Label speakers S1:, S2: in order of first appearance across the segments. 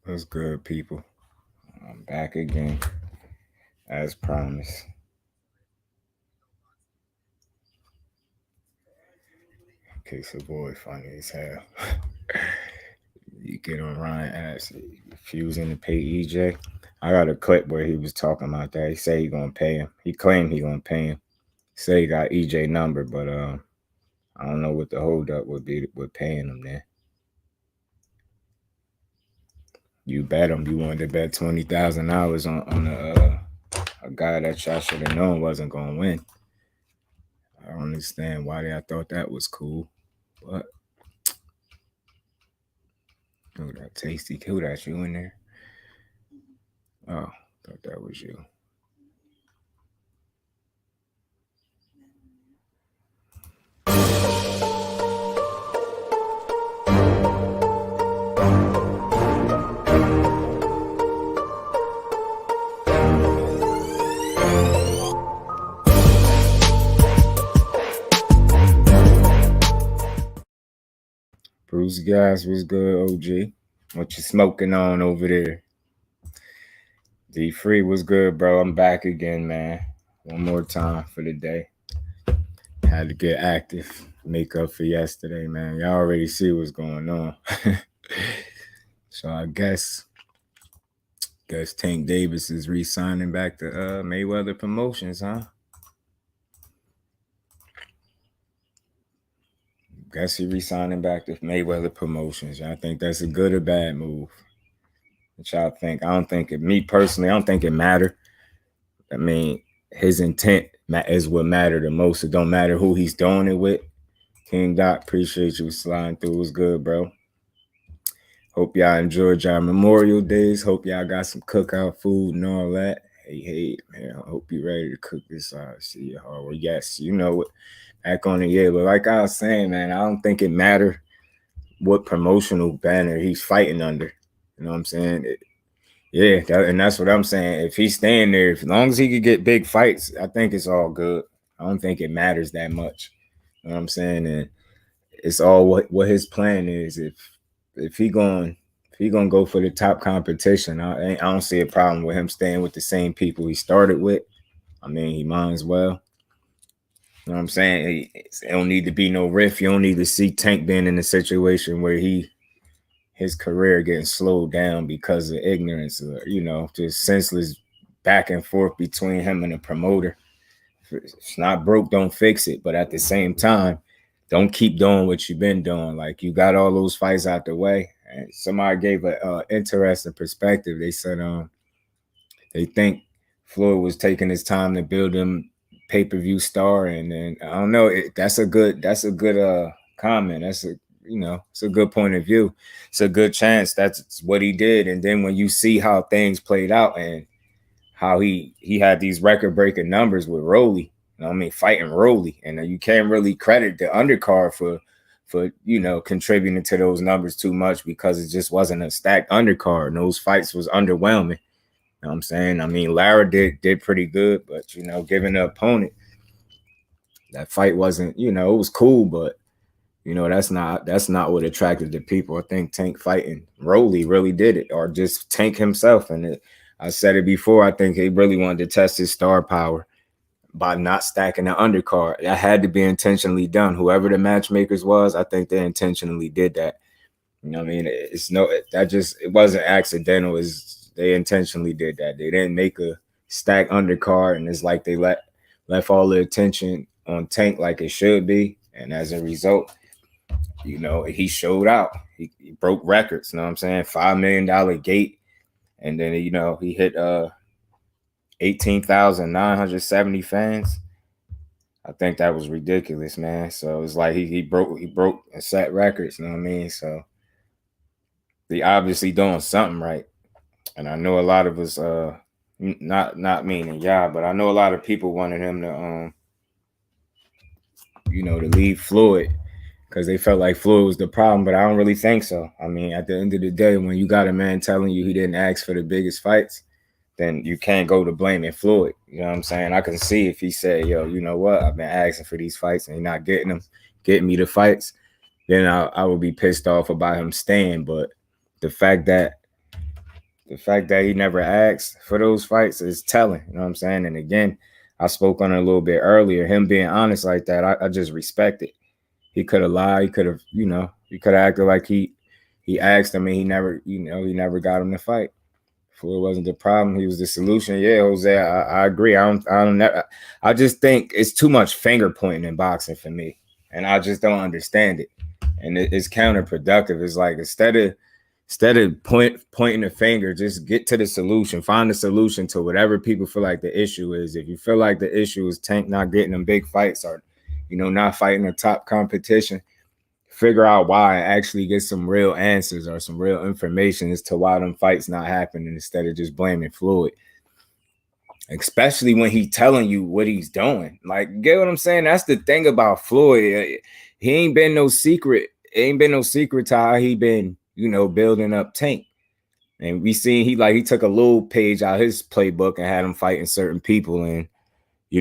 S1: What's good, people? I'm back again, as promised. Okay, so boy, funny as hell. You get on Ryan apps, refusing to pay EJ. I got a clip where he was talking about that. He said he gonna pay him. He claimed he gonna pay him. Say he got EJ number, but I don't know what the holdup would be with paying him. Then you bet him. You wanted to bet $20,000 on a guy that y'all should have known wasn't gonna win. I don't understand why I thought that was cool, but oh, that tasty. Who that's you in there? Oh, thought that was you. Bruce Gas was good, OG. What you smoking on over there? D Free was good, bro. I'm back again, man. One more time for the day. Had to get active, make up for yesterday, man. Y'all already see what's going on. So I guess Tank Davis is re-signing back to Mayweather Promotions, huh? Guess he re-signing back to Mayweather Promotions. Y'all think that's a good or bad move? What y'all think? I don't think it. Me personally, I don't think it matter. I mean, his intent is what matter the most. It don't matter who he's doing it with. King Doc, appreciate you sliding through. It was good, bro. Hope y'all enjoyed y'all Memorial Days. Hope y'all got some cookout food and all that. Hey, man, I hope you ready to cook this. See you hard. Well, yes, you know what. Back on the year, but like I was saying, man, I don't think it matter what promotional banner he's fighting under. You know what I'm saying? Yeah, and that's what I'm saying. If he's staying there, as long as he could get big fights, I think it's all good. I don't think it matters that much. You know what I'm saying? And it's all what his plan is. If he gonna go for the top competition, I don't see a problem with him staying with the same people he started with. I mean, he might as well. You know what I'm saying? It don't need to be no riff. You don't need to see Tank being in a situation where his career getting slowed down because of ignorance or, just senseless back and forth between him and the promoter. If it's not broke, don't fix it. But at the same time, don't keep doing what you've been doing. Like, you got all those fights out the way. And somebody gave an interesting perspective. They said they think Floyd was taking his time to build him pay-per-view star, and then I don't know. That's a good comment. It's a good point of view. It's a good chance that's what he did. And then when you see how things played out and how he had these record-breaking numbers with Rolly, fighting Rolly, and you can't really credit the undercard for contributing to those numbers too much because it just wasn't a stacked undercard. And those fights was underwhelming. You know what I'm saying? I mean, Lara did pretty good, but given the opponent, that fight wasn't, it was cool, but that's not what attracted the people. I think Tank fighting Rolly really did it, or just Tank himself. And I said it before, I think he really wanted to test his star power by not stacking the undercard. That had to be intentionally done. Whoever the matchmakers was, I think they intentionally did that. You know what I mean? It wasn't accidental. They intentionally did that. They didn't make a stack undercard, and it's like they left all the attention on Tank like it should be. And as a result, he showed out. He broke records. You know what I'm saying? $5 million gate, and then he hit 18,970 fans. I think that was ridiculous, man. So it's like he broke and set records. You know what I mean? So they obviously doing something right. And I know a lot of us, not meaning y'all, but I know a lot of people wanted him to leave Floyd because they felt like Floyd was the problem, but I don't really think so. I mean, at the end of the day, when you got a man telling you he didn't ask for the biggest fights, then you can't go to blaming Floyd. You know what I'm saying? I can see if he said, yo, you know what? I've been asking for these fights and he's not getting me the fights, then I would be pissed off about him staying. But the fact that The fact that he never asked for those fights is telling. You know what I'm saying? And again, I spoke on it a little bit earlier. Him being honest like that, I just respect it. He could have lied. He could have, he could have acted like he asked him and he never got him to fight. Floyd wasn't the problem. He was the solution. Yeah, Jose, I agree. I just think it's too much finger pointing in boxing for me, and I just don't understand it. And it's counterproductive. It's like instead of pointing the finger, just get to the solution. Find the solution to whatever people feel like the issue is. If you feel like the issue is Tank not getting them big fights or, not fighting a top competition, figure out why and actually get some real answers or some real information as to why them fights not happening instead of just blaming Floyd. Especially when he's telling you what he's doing. Like, get what I'm saying? That's the thing about Floyd. He ain't been no secret. It ain't been no secret to how he been, building up Tank. And we seen he took a little page out of his playbook and had him fighting certain people. And,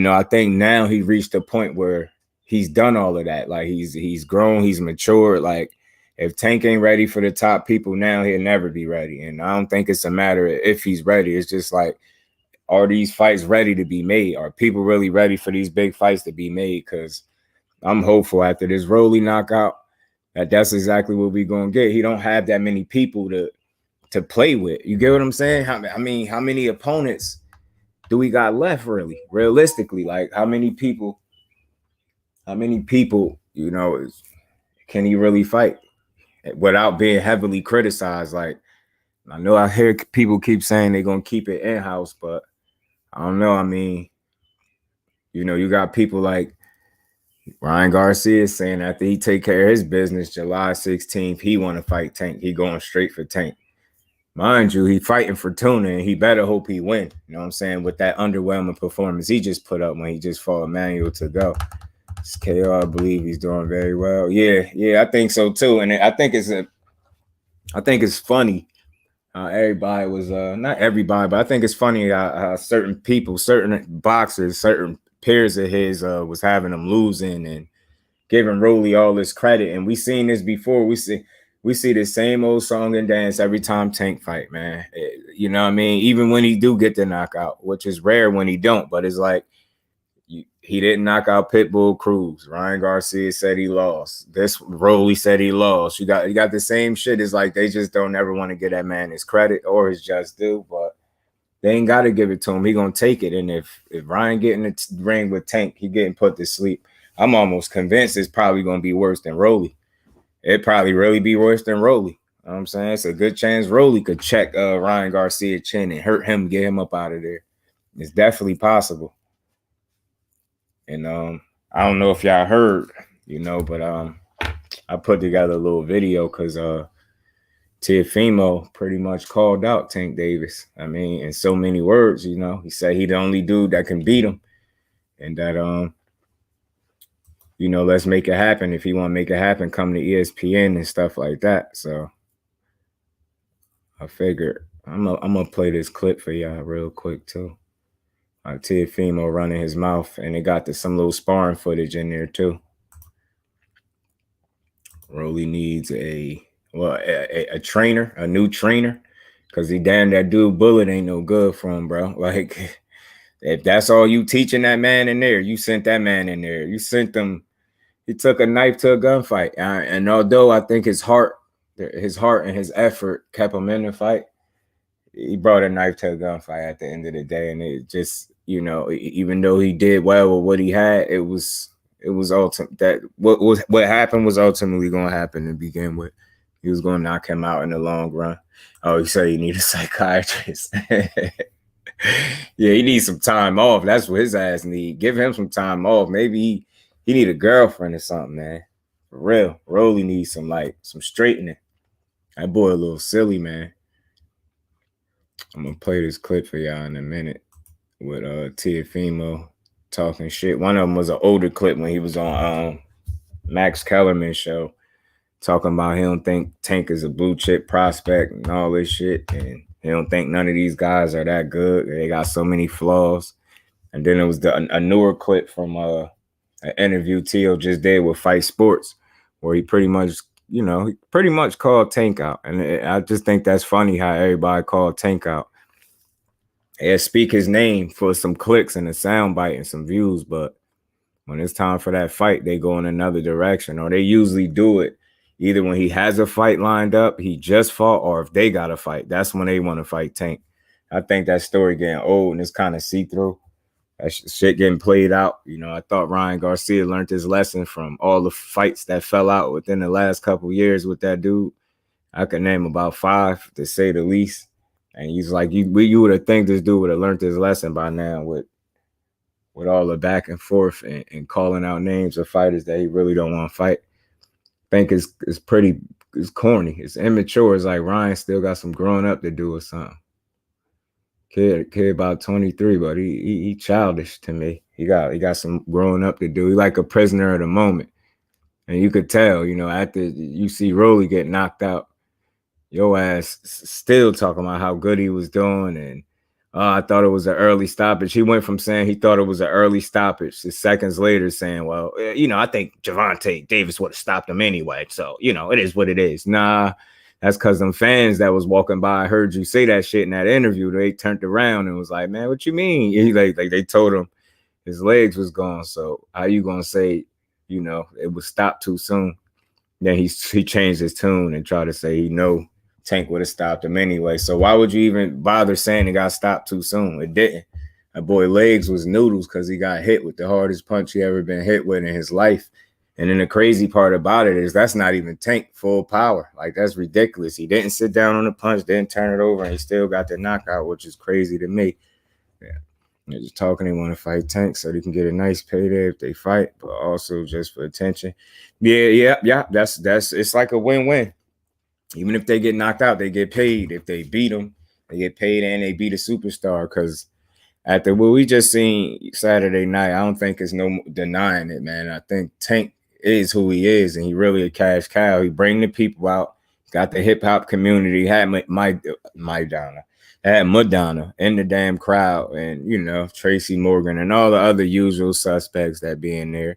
S1: I think now he reached a point where he's done all of that. Like he's grown, he's matured. Like if Tank ain't ready for the top people now, he'll never be ready. And I don't think it's a matter of if he's ready. It's just like, are these fights ready to be made? Are people really ready for these big fights to be made? Because I'm hopeful after this Rolly knockout that's exactly what we're gonna get. He don't have that many people to play with. You get what I'm saying? How many opponents do we got left really? Realistically, like how many people, can he really fight without being heavily criticized? Like, I know I hear people keep saying they're going to keep it in-house, but I don't know. I mean, you got people like Ryan Garcia saying after he take care of his business, July 16th, he want to fight Tank. He going straight for Tank. Mind you, he fighting for Tuna, and he better hope he win. You know what I'm saying? With that underwhelming performance he just put up when he just fought Emmanuel to go. KO, I believe he's doing very well. Yeah, I think so too. And I think it's funny. Everybody was not everybody, but I think it's funny how certain people, certain boxers, certain peers of his was having him losing and giving Rolly all this credit. And we seen this before. We see the same old song and dance every time Tank fight, man. You know what I mean? Even when he do get the knockout, which is rare when he don't, but it's like he didn't knock out Pitbull Cruz. Ryan Garcia said he lost. This Rolly said he lost. You got the same shit. It's like they just don't ever want to give that man his credit or his just due, but they ain't got to give it to him. He gonna take it. And if Ryan get in the ring with Tank, he getting put to sleep. I'm almost convinced it's probably gonna be worse than Rolly. It'd probably really be worse than Rolly. You know what I'm saying? It's a good chance Rolly could check Ryan Garcia's chin and hurt him, get him up out of there. It's definitely possible. And I don't know if y'all heard, but I put together a little video because Teofimo pretty much called out Tank Davis. I mean, in so many words, he said he the only dude that can beat him, and that let's make it happen. If he want to make it happen, come to ESPN and stuff like that. So I figured I'm gonna play this clip for y'all real quick too. Teofimo running his mouth, and it got some little sparring footage in there too. Rolly needs a trainer, a new trainer, because that dude Bullet ain't no good for him, bro. Like, if that's all you teaching that man in there, you sent that man in there. You sent them. He took a knife to a gunfight, and although I think his heart and his effort kept him in the fight, he brought a knife to a gunfight at the end of the day, and it just, even though he did well with what he had, it was ultimate that what happened was ultimately going to happen to begin with. He was going to knock him out in the long run. Oh, he said he need a psychiatrist. Yeah, he needs some time off. That's what his ass need. Give him some time off. Maybe he need a girlfriend or something, man. For real. Rolly needs some straightening. That boy a little silly, man. I'm gonna play this clip for y'all in a minute with Teofimo talking shit. One of them was an older clip when he was on Max Kellerman's show, talking about he don't think Tank is a blue chip prospect and all this shit, and he don't think none of these guys are that good. They got so many flaws. And then it was a newer clip from an interview Teo just did with Fight Sports, where he pretty much, he pretty much called Tank out. And I just think that's funny how everybody called Tank out. They speak his name for some clicks and a soundbite and some views, but when it's time for that fight, they go in another direction, or they usually do it either when he has a fight lined up, he just fought, or if they got a fight, that's when they want to fight Tank. I think that story getting old and it's kind of see-through. That shit getting played out. I thought Ryan Garcia learned his lesson from all the fights that fell out within the last couple of years with that dude. I could name about 5 to say the least. And he's like, you would have think this dude would have learned his lesson by now with all the back and forth and calling out names of fighters that he really don't want to fight. I think it's corny. It's immature. It's like Ryan still got some growing up to do or something. Kid about 23, but he childish to me. He got some growing up to do. He like a prisoner of the moment. And you could tell, after you see Rolly get knocked out, your ass still talking about how good he was doing. And I thought it was an early stoppage. He went from saying he thought it was an early stoppage to seconds later saying, well, I think Gervonta Davis would have stopped him anyway. So, it is what it is. Nah, that's because them fans that was walking by heard you say that shit in that interview. They turned around and was like, man, what you mean? He, like they told him his legs was gone. So how you going to say, it was stopped too soon? Then he changed his tune and tried to say, Tank would have stopped him anyway. So why would you even bother saying it got stopped too soon? It didn't. That boy legs was noodles because he got hit with the hardest punch he ever been hit with in his life. And then the crazy part about it is that's not even Tank full power. Like, that's ridiculous. He didn't sit down on the punch, didn't turn it over, and he still got the knockout, which is crazy to me. Yeah. They're just talking they want to fight Tank so they can get a nice payday if they fight, but also just for attention. Yeah. That's it's like a win-win. Even if they get knocked out, they get paid. If they beat them, they get paid and they beat a superstar. Because after what we just seen Saturday night, I don't think there's no denying it, man. I think Tank is who he is, and he really a cash cow. He bring the people out, got the hip hop community, had Madonna in the damn crowd, and Tracy Morgan and all the other usual suspects that be in there.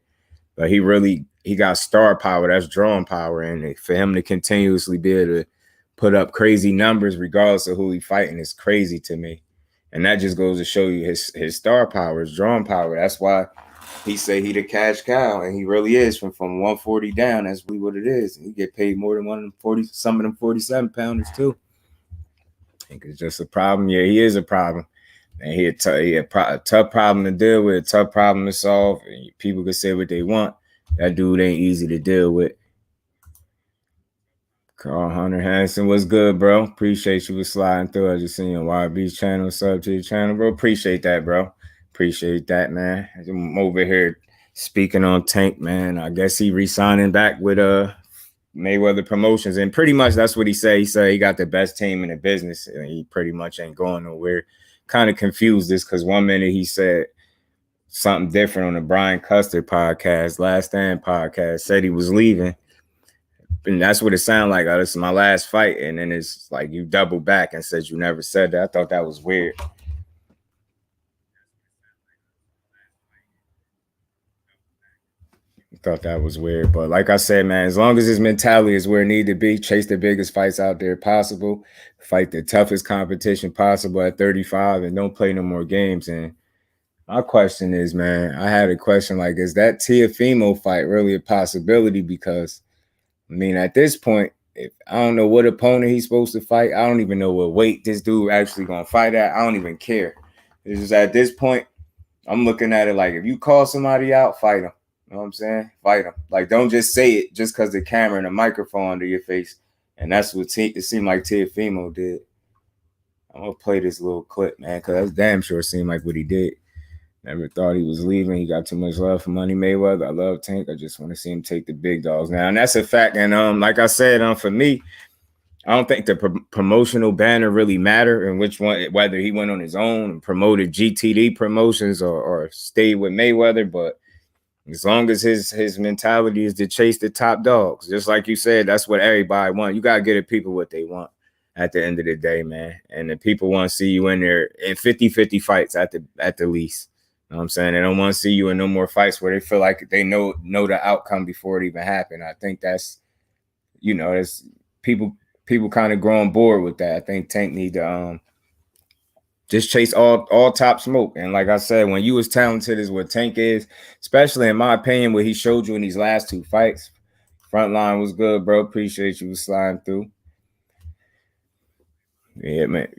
S1: But he got star power. That's drawing power, and for him to continuously be able to put up crazy numbers regardless of who he fighting is crazy to me. And that just goes to show you his star power, his drawing power. That's why he say he the cash cow, and he really is from 140 down. That's really what it is. And he get paid more than one of them 40, some of them 47 pounders too. I think it's just a problem. Yeah, he is a problem. And he a tough problem to deal with, a tough problem to solve. And people can say what they want. That dude ain't easy to deal with. Carl Hunter Hanson, what's good, bro? Appreciate you for sliding through. I just seen your YB's channel, sub to your channel, bro. Appreciate that, bro. Appreciate that, man. I'm over here speaking on Tank, man. I guess he re-signing back with Mayweather Promotions, and pretty much that's what he said. He said he got the best team in the business, and he pretty much ain't going nowhere. Kind of confused this because one minute he said something different on the Brian Custer podcast, Last Stand podcast, said he was leaving. And that's what it sounded like. Oh, this is my last fight. And then it's like you double back and said you never said that. I thought that was weird. But like I said, man, as long as his mentality is where it needs to be, chase the biggest fights out there possible, fight the toughest competition possible at 35, and don't play no more games. And my question is, man, I had a question like, is that Teofimo fight really a possibility? Because I mean, at this point, if I don't know what opponent he's supposed to fight, I don't even know what weight this dude actually gonna fight at. I don't even care. It's just at this point, I'm looking at it like if you call somebody out, fight them. You know what I'm saying? Fight them. Like, don't just say it just because the camera and the microphone under your face. And that's what it seemed like Teofimo did. I'm gonna play this little clip, man, because that's damn sure seemed like what he did. Never thought he was leaving. He got too much love for Money Mayweather. I love Tank. I just want to see him take the big dogs now. And that's a fact. And like I said, for me, I don't think the promotional banner really matter and which one, whether he went on his own and promoted GTD promotions or stayed with Mayweather. But as long as his mentality is to chase the top dogs, just like you said, that's what everybody wants. You got to get the people what they want at the end of the day, man. And the people want to see you in there in 50-50 fights at the least. You know what I'm saying? They don't want to see you in no more fights where they feel like they know the outcome before it even happened. I think that's you know, that's people kind of growing bored with that. I think Tank need to just chase all top smoke. And like I said, when you as talented as what Tank is, especially in my opinion, what he showed you in these last 2 fights, front line was good, bro. Appreciate you sliding through. Yeah, man.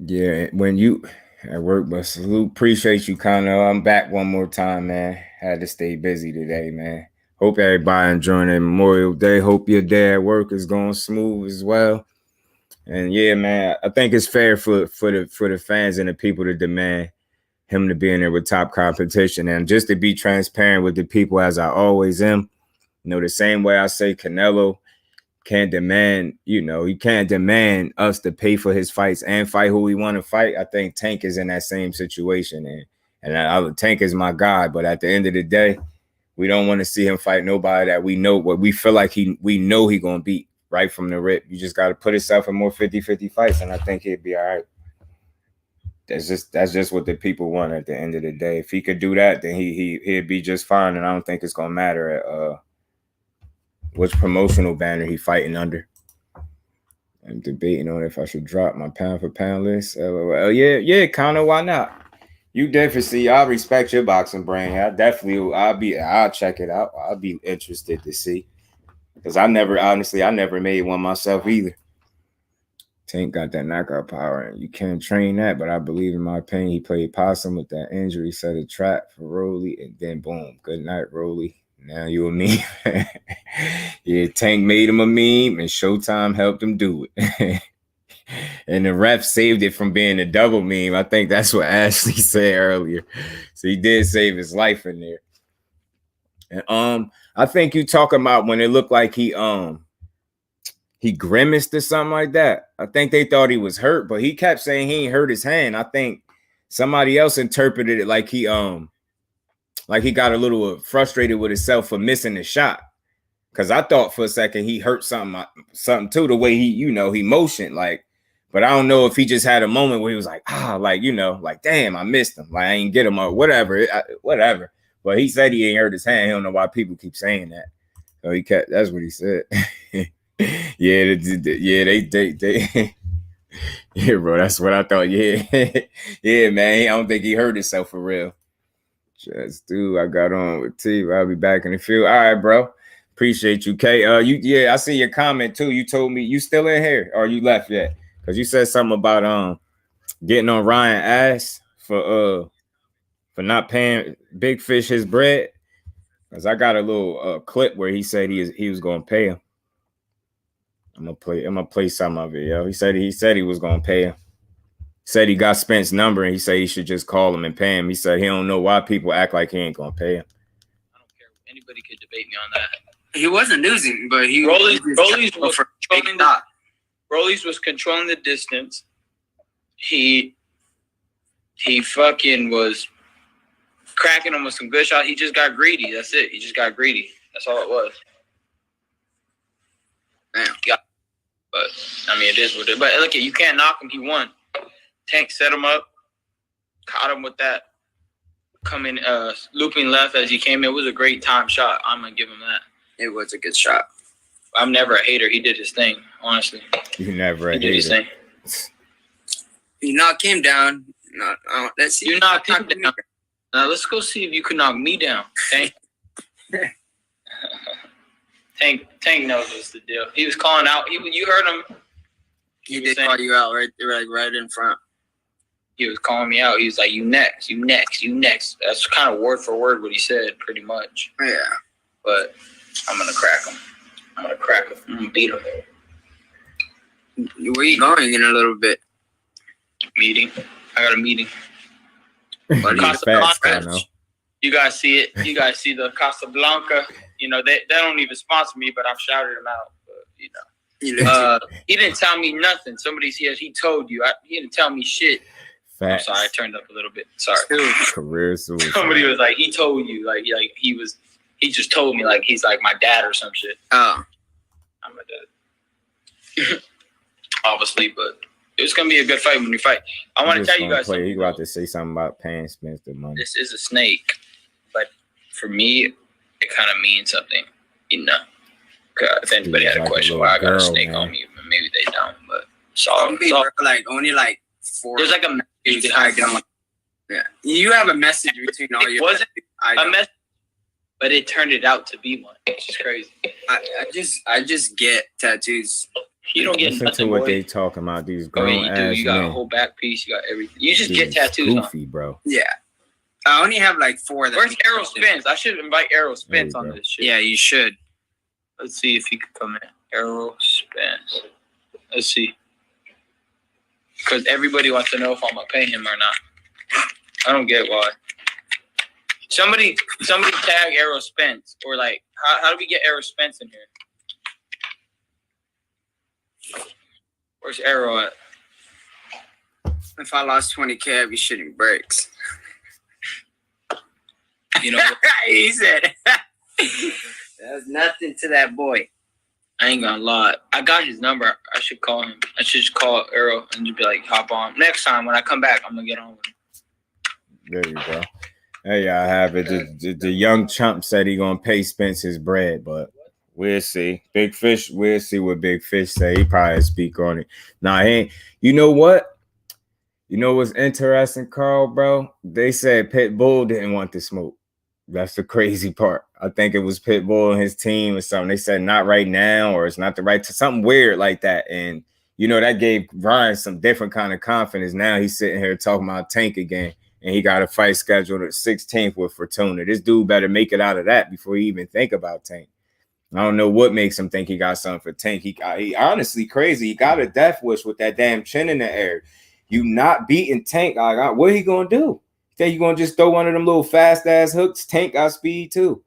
S1: Yeah, when you at work, but salute, appreciate you, Connor. I'm back one more time, man. Had to stay busy today, man. Hope everybody enjoying their Memorial Day. Hope your day at work is going smooth as well. And yeah, man, I think it's fair for the fans and the people to demand him to be in there with top competition, and just to be transparent with the people as I always am. You know, the same way I say Canelo can't demand, he can't demand us to pay for his fights and fight who we want to fight. I think Tank is in that same situation, and Tank is my guy. But at the end of the day, we don't want to see him fight nobody that we know what we feel like we know he gonna beat right from the rip. You just got to put yourself in more 50-50 fights, and I think he'd be all right. That's just what the people want at the end of the day. If he could do that, then he'd be just fine, and I don't think it's gonna matter at which promotional banner he fighting under. I'm debating on if I should drop my pound for pound list. Yeah, Connor, why not? You definitely see. I respect your boxing brain. I'll check it out. I'll be interested to see, because I never made one myself either. Tank got that knockout power, and you can't train that. But I believe, in my opinion, he played possum with that injury, set a trap for Rolly, and then boom, good night, Rolly. Now you a meme. Yeah, Tank made him a meme, and Showtime helped him do it. And the ref saved it from being a double meme. I think that's what Ashley said earlier. So he did save his life in there. And I think you talking about when it looked like he grimaced or something like that. I think they thought he was hurt, but he kept saying he ain't hurt his hand. I think somebody else interpreted it like he got a little frustrated with himself for missing the shot. Cause I thought for a second he hurt something too, the way he motioned, like, but I don't know if he just had a moment where he was like, like, damn, I missed him. Like, I ain't get him or whatever. Whatever. But he said he ain't hurt his hand. He don't know why people keep saying that. So that's what he said. Yeah, they yeah, bro, that's what I thought. Yeah. Yeah, man. I don't think he hurt himself for real. Just dude, I got on with T. I'll be back in the field. All right, bro. Appreciate you, K. I see your comment too. You told me you still in here or you left yet? Because you said something about getting on Ryan ass for not paying Big Fish his bread. Because I got a little clip where he said he was gonna pay him. I'm gonna play some of it, yo. He said he was gonna pay him. Said he got Spence's number and he said he should just call him and pay him. He said he don't know why people act like he ain't gonna pay him.
S2: I don't care. Anybody could debate me on that.
S3: He wasn't losing, but
S2: Rollies was controlling the distance. He fucking was cracking him with some good shots. He just got greedy. That's it. He just got greedy. That's all it was.
S3: Damn.
S2: Yeah. But I mean, it is what it is. But look, you can't knock him. He won. Tank set him up, caught him with that coming looping left as he came in. It was a great time shot. I'm gonna give him that.
S3: It was a good shot.
S2: I'm never a hater. He did his thing, honestly.
S1: You never a
S2: hater. Did his thing.
S3: You knocked him down. Let's see.
S2: You knocked him down. Now let's go see if you can knock me down. Tank. Tank knows what's the deal. He was calling out. You heard him.
S3: He did call you out right there, like right in front.
S2: He was calling me out. He was like, "You next, you next, you next." That's kind of word for word what he said, pretty much.
S3: Yeah.
S2: But I'm gonna crack him. I'm gonna beat him.
S3: Where you going in a little bit?
S2: Meeting. I got a meeting.
S1: Casablanca.
S2: You guys see it. You guys see the Casablanca. You know, they don't even sponsor me, but I've shouted them out. But, he didn't tell me nothing. Somebody said he told you. He didn't tell me shit.
S1: Facts.
S2: I'm sorry, I turned up a little bit. Sorry.
S1: Career suicide.
S2: Somebody was like, he told you, he just told me, like he's like my dad or some shit.
S3: Oh,
S2: I'm my dad. Obviously, but it's gonna be a good fight when we fight. I want to tell you guys something.
S1: You about to say something about paying Spence the money.
S2: This is a snake, but for me, it kind of means something, you know. If anybody had a
S1: like
S2: question,
S1: a
S2: why I got a
S1: girl,
S2: snake
S1: man.
S2: on me, maybe they don't. But
S3: only like 4.
S2: There's like a message behind it.
S3: Yeah, you have a message between all your.
S2: It wasn't a message, but it turned it out to be one. It's just crazy.
S3: I just get tattoos.
S2: You don't get
S1: Listen
S2: nothing,
S1: to what
S2: boy.
S1: they talking about. These
S2: Oh,
S1: grown
S2: yeah, you do.
S1: ass
S2: You got
S1: men.
S2: a whole back piece. You got everything. You just
S1: Dude,
S2: get tattoos
S1: goofy,
S2: on.
S1: bro.
S3: Yeah, I only have like 4.
S2: Where's Arrow Spence? I should invite Arrow Spence on
S1: go.
S2: this shit.
S3: Yeah, you should.
S2: Let's see if he could come in. Arrow Spence. Let's see. Because everybody wants to know if I'm gonna pay him or not. I don't get why. Somebody tag Arrow Spence, or like, how do we get Arrow Spence in here? Where's Arrow at?
S3: If I lost 20K, I'd be shitting bricks.
S2: You know what?
S3: He said. There's nothing to that boy.
S2: I ain't gonna lie. I got his number. I should call him. I should just call Arrow and just be like, hop on. Next time when I come back, I'm gonna get on with him.
S1: There you go. There y'all have it. The young chump said he gonna pay Spence his bread, but we'll see. Big Fish, we'll see what Big Fish say. He probably speak on it. Nah, he ain't. You know what? You know what's interesting, Carl, bro? They said Pitbull didn't want the smoke. That's the crazy part. I think it was Pitbull and his team or something. They said not right now, or it's not the right to something weird like that. And you know, that gave Ryan some different kind of confidence. Now he's sitting here talking about Tank again, and he got a fight scheduled at 16th with Fortuna. This dude better make it out of that before he even think about Tank. I don't know what makes him think he got something for Tank. He honestly crazy. He got a death wish with that damn chin in the air. You not beating Tank. What he gonna do? Think you gonna just throw one of them little fast ass hooks? Tank got speed too.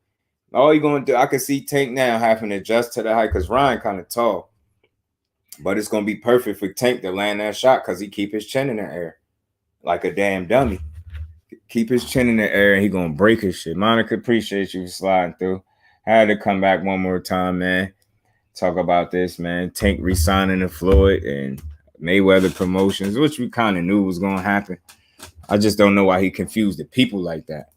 S1: All you gonna do? I can see Tank now having to adjust to the height because Ryan kind of tall, but it's gonna be perfect for Tank to land that shot because he keep his chin in the air like a damn dummy. Keep his chin in the air and he gonna break his shit. Monica, appreciate you for sliding through. Had to come back one more time, man. Talk about this, man. Tank re-signing to Floyd and Mayweather promotions, which we kind of knew was gonna happen. I just don't know why he confused the people like that.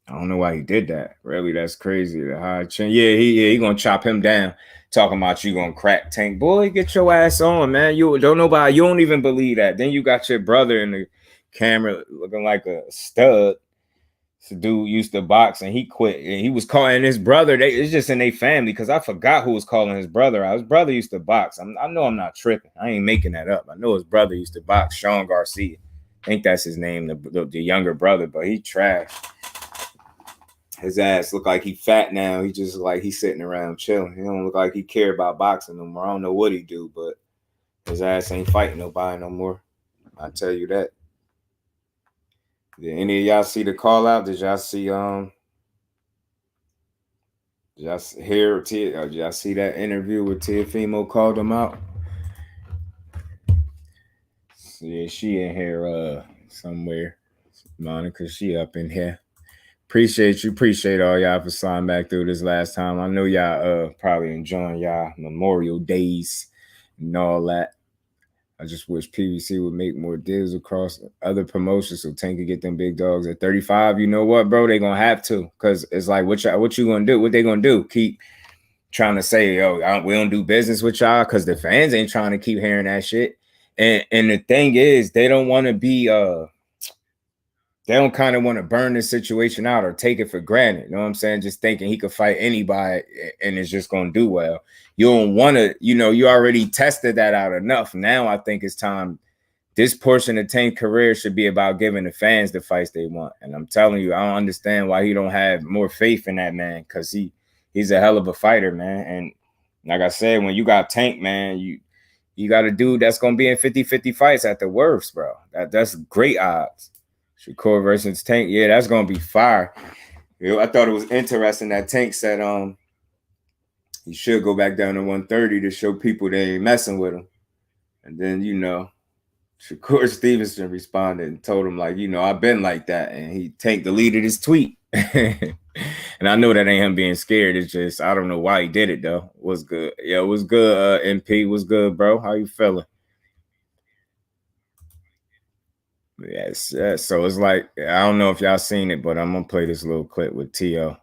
S1: I don't know why he did that. Really, that's crazy. The high chin. Yeah, he gonna chop him down. Talking about you gonna crack Tank. Boy, get your ass on, man. You don't even believe that. Then you got your brother in the camera looking like a stud. This dude used to box and he quit. And he was calling his brother. It's just in their family because I forgot who was calling his brother out. His brother used to box. I know I'm not tripping. I ain't making that up. I know his brother used to box. Sean Garcia. I think that's his name, the younger brother, but he trash. His ass look like he fat now. He just like he's sitting around chilling. He don't look like he care about boxing no more. I don't know what he do, but his ass ain't fighting nobody no more. I tell you that. Did any of y'all see the call out? Did y'all see did y'all hear did y'all see that interview with Teofimo called him out? So yeah, she in here somewhere. Monica, she up in here. Appreciate you. Appreciate all y'all for sliding back through this last time. I know y'all probably enjoying y'all Memorial Days and all that. I just wish PBC would make more deals across other promotions so Tank could get them big dogs at 35. You know what, bro? They gonna have to, because it's like what you gonna do? What they gonna do? Keep trying to say, we don't do business with y'all because the fans ain't trying to keep hearing that shit. And the thing is, they don't want to be they don't kind of want to burn the situation out or take it for granted. You know what I'm saying? Just thinking he could fight anybody and it's just going to do well. You don't want to, you already tested that out enough. Now I think it's time. This portion of Tank's career should be about giving the fans the fights they want. And I'm telling you, I don't understand why he don't have more faith in that man, because he's a hell of a fighter, man. And like I said, when you got Tank, man, you got a dude that's going to be in 50-50 fights at the worst, bro. That's great odds. Shakur versus Tank, yeah, that's gonna be fire. I thought it was interesting that Tank said he should go back down to 130 to show people they ain't messing with him. And then Shakur Stevenson responded and told him like, I've been like that, and Tank deleted his tweet. And I know that ain't him being scared. It's just I don't know why he did it though. What's good? Yeah, it was good. MP, what's good, bro? How you feeling? Yes. So it's like, I don't know if y'all seen it, but I'm gonna play this little clip with T.O.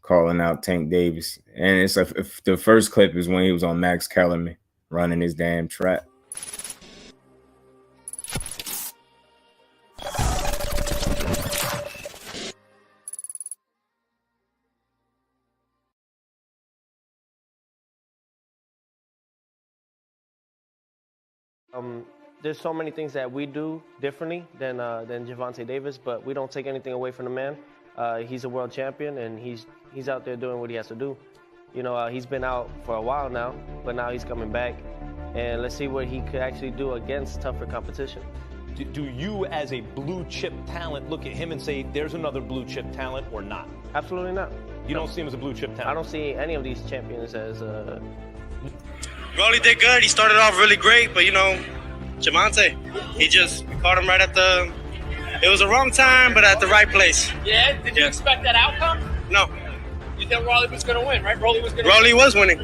S1: calling out Tank Davis. And it's the first clip is when he was on Max Kellerman running his damn trap.
S4: There's so many things that we do differently than Gervonta Davis, but we don't take anything away from the man. He's a world champion, and he's out there doing what he has to do. You know, he's been out for a while now, but now he's coming back, and let's see what he could actually do against tougher competition.
S5: Do you, as a blue chip talent, look at him and say, there's another blue chip talent, or not?
S4: Absolutely not.
S5: You don't see him as a blue chip talent?
S4: I don't see any of these champions as
S6: Rolly did good. He started off really great, but, you know, Gervonta, we caught him right at it was the wrong time, but at the right place.
S7: Yeah? Did you expect that outcome?
S6: No.
S7: You thought Rolly was going to win, right? Rolly
S6: was winning.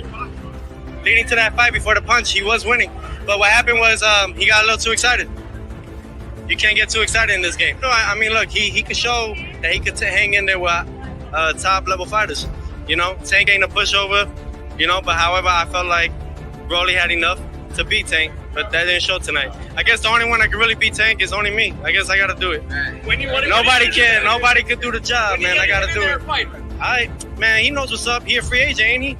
S6: Leading to that fight before the punch, he was winning. But what happened was he got a little too excited. You can't get too excited in this game. No, I mean, look, he could show that he could hang in there with top-level fighters. You know, Tank ain't a pushover, you know, but however, I felt like Rolly had enough to beat Tank, but that didn't show tonight. I guess the only one that can really beat Tank is only me. I guess I got to do it. Nobody can do the job, man. I got to do it. All right, man, he knows what's up. He a free agent, ain't he?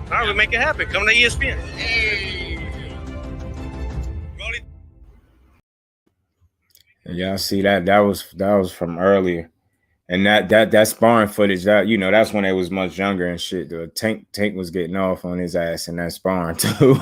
S6: All right, we'll make it happen. Come to ESPN.
S1: Y'all see that? That was from earlier. And that sparring footage, that, you know, that's when they was much younger and shit. The Tank was getting off on his ass in that sparring too.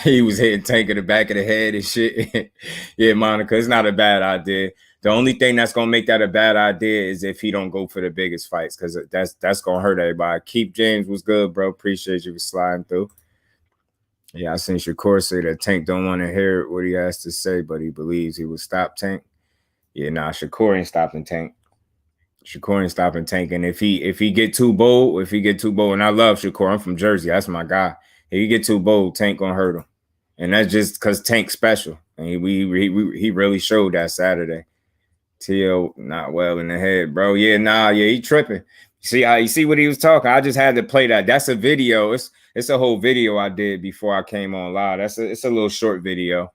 S1: He was hitting Tank in the back of the head and shit. Yeah, Monica, it's not a bad idea. The only thing that's gonna make that a bad idea is if he don't go for the biggest fights, because that's gonna hurt everybody. Keep James was good, bro. Appreciate you for sliding through. Yeah, I seen Shakur say that Tank don't want to hear what he has to say, but he believes he would stop Tank. Yeah, nah, Shakur ain't stopping Tank. Shakur ain't stopping Tank. And if he get too bold, and I love Shakur, I'm from Jersey, that's my guy. If he get too bold, Tank gonna hurt him. And that's just because Tank's special. And he really showed that Saturday. T.O. not well in the head, bro. Yeah, he tripping. You see what he was talking? I just had to play that. That's a video. It's a whole video I did before I came on live. It's a little short video,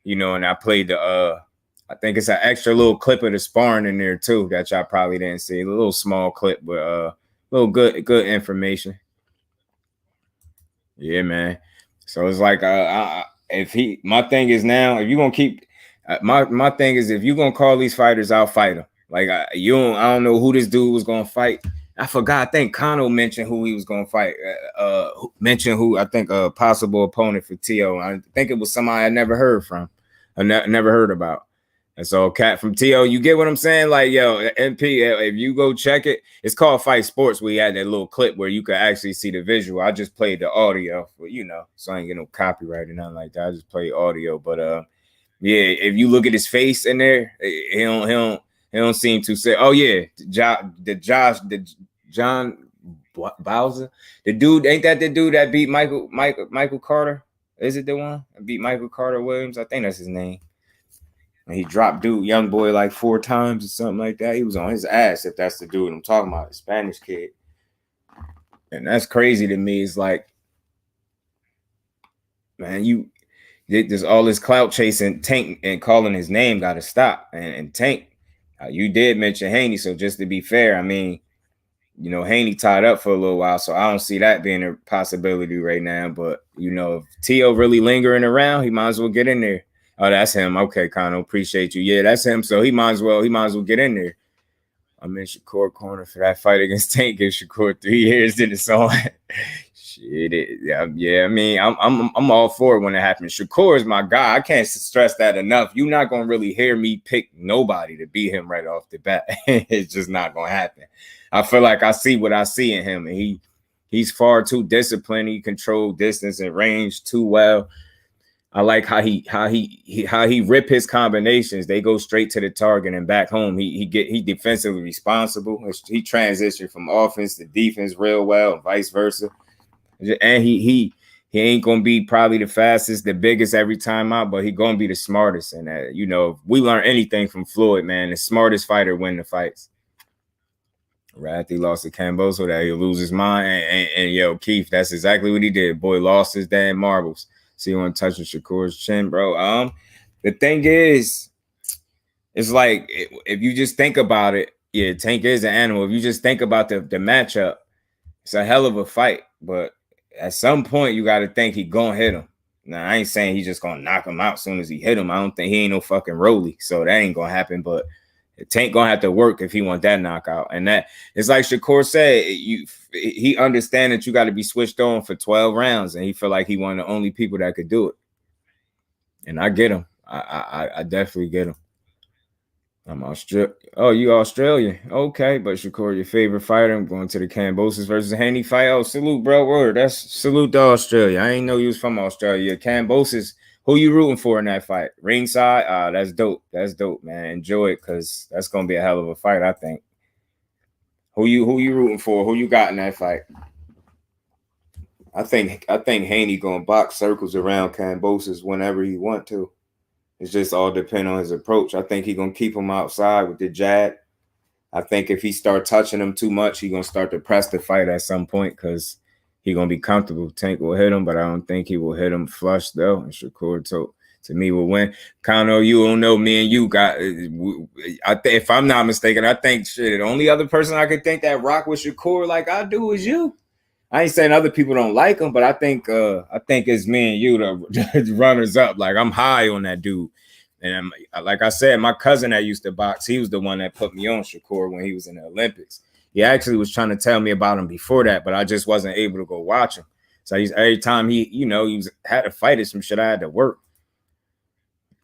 S1: you know, and I played I think it's an extra little clip of the sparring in there too that y'all probably didn't see. A little small clip, but little good information. Yeah, man. So it's like my thing is now, if you're gonna keep my thing is, if you're gonna call these fighters out, fight them. Like I don't know who this dude was gonna fight. I forgot. I think Kano mentioned who he was gonna fight. Mentioned who I think a possible opponent for T.O. I think it was somebody I never heard from. I never heard about. And so, Cat from T.O., you get what I'm saying? Like, yo, MP, if you go check it, it's called Fight Sports. We had that little clip where you could actually see the visual. I just played the audio, you know, so I ain't get no copyright or nothing like that. I just played audio. But yeah, if you look at his face in there, he don't seem to say, oh yeah, John Bowser, the dude, ain't that the dude that beat Michael Carter? Is it the one that beat Michael Carter Williams? I think that's his name. And he dropped young boy like 4 times or something like that. He was on his ass, if that's the dude I'm talking about, the Spanish kid. And that's crazy to me. It's like, man, there's all this clout chasing Tank and calling his name got to stop. And Tank, you did mention Haney, so just to be fair, I mean, you know, Haney tied up for a little while, so I don't see that being a possibility right now. But, you know, if T.O. really lingering around, he might as well get in there. Oh, that's him. Okay, Kano, appreciate you. Yeah, that's him. So he might as well get in there. I'm in Shakur corner for that fight against Tank. Give Shakur 3 years, then it's on. Shit, yeah. I mean, I'm all for it when it happens. Shakur is my guy. I can't stress that enough. You're not gonna really hear me pick nobody to beat him right off the bat. It's just not gonna happen. I feel like I see what I see in him, and he's far too disciplined. He controlled distance and range too well. I like how he rip his combinations. They go straight to the target and back home. He defensively responsible. He transitioned from offense to defense real well, and vice versa. And he ain't gonna be probably the fastest, the biggest every time out, but he gonna be the smartest. And you know, if we learn anything from Floyd, man, the smartest fighter win the fights. Right after he lost to Camboso, that he'll lose his mind. And yo, Keith, that's exactly what he did. Boy lost his damn marbles. So you want to touch Shakur's chin, bro? The thing is, it's like if you just think about it, yeah, Tank is an animal. If you just think about the matchup, it's a hell of a fight. But at some point, you got to think he gonna hit him. Now, I ain't saying he's just gonna knock him out as soon as he hit him. I don't think he ain't no fucking Rolly, so that ain't gonna happen. But Tank gonna have to work if he want that knockout. And that it's like Shakur said, he understand that you got to be switched on for 12 rounds, and he feel like he one of the only people that could do it. And I get him. I definitely get him. I'm Australian. Oh, you Australian? Okay, but Shakur, your favorite fighter? I'm going to the Cambosis versus Haney fight. Oh, salute, bro. Word. That's salute to Australia. I ain't know you was from Australia. Cambosis. Who you rooting for in that fight? Ringside? That's dope. That's dope, man. Enjoy it, because that's gonna be a hell of a fight, I think. Who you rooting for? Who you got in that fight? I think Haney gonna box circles around Cambosis whenever he want to. It's just all depend on his approach. I think he gonna keep him outside with the jab. I think if he start touching him too much, he gonna start to press the fight at some point, because he gonna be comfortable. Tank will hit him, but I don't think he will hit him flush though. And Shakur to me will win. Kano, you don't know, me and you got. If I'm not mistaken, I think shit. The only other person I could think that rock with Shakur like I do is you. I ain't saying other people don't like him, but I think it's me and you the runners up. Like, I'm high on that dude. And like I said, my cousin that used to box, he was the one that put me on Shakur when he was in the Olympics. He actually was trying to tell me about him before that, but I just wasn't able to go watch him. So every time he had to fight or some shit, I had to work.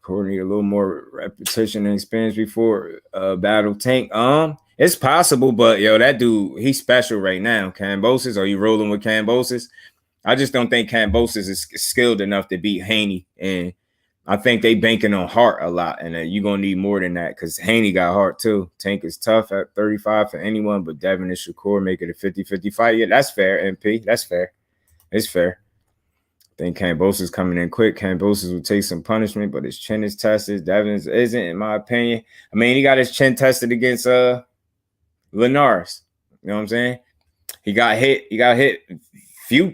S1: According to a little more repetition and experience before battle Tank. It's possible, but yo, that dude, he's special right now. Cambosis, are you rolling with Cambosis? I just don't think Cambosis is skilled enough to beat Haney, and I think they banking on heart a lot, and you're gonna need more than that, because Haney got heart too. Tank is tough at 35 for anyone, but Devin and Shakur make it a 50-50 fight. Yeah, that's fair, MP. That's fair. It's fair. I think Cambosis coming in quick. Cambosis will take some punishment, but his chin is tested. Devin's isn't, in my opinion. I mean, he got his chin tested against Linares. You know what I'm saying? He got hit